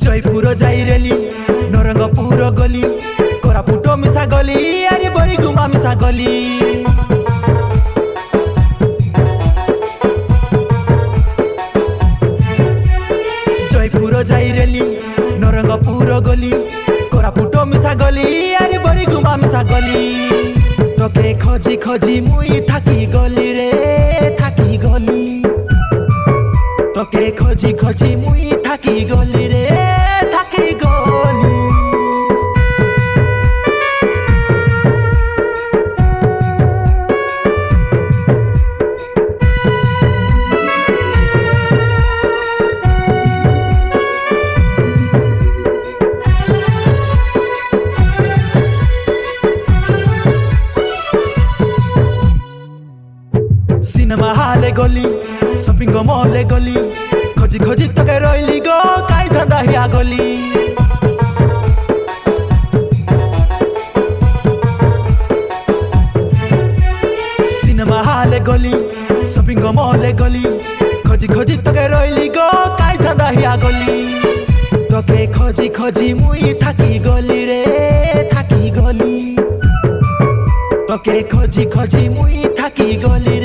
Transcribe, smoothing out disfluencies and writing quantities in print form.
जयपुर जाइरेली नरंगपुर गली कोरापुट मिसा गली अरे बड़ी गुमा मिसा गली जयपुर जाइरेली नरंगपुर गली कोरापुट मिसा गली अरे बड़ी गुमा मिसा गली तोके खोजी खोजी मुई थाकी गली रे थाकी गली तोके खोजी खोजी मुई थाकी गली रे थाकी गली सिनेमा हाले गली शॉपिंग मॉले गली खोजी खोजी तके रहिली गो काई धंदा हिया गली सिनेमा हाले गली शॉपिंग मॉले गली खोजी खोजी तके रहिली गो काई धंदा हिया गली तके खोजी खोजी मुई थाकी गली रे थाकी गली तके खोजी खोजी मुई थाकी गली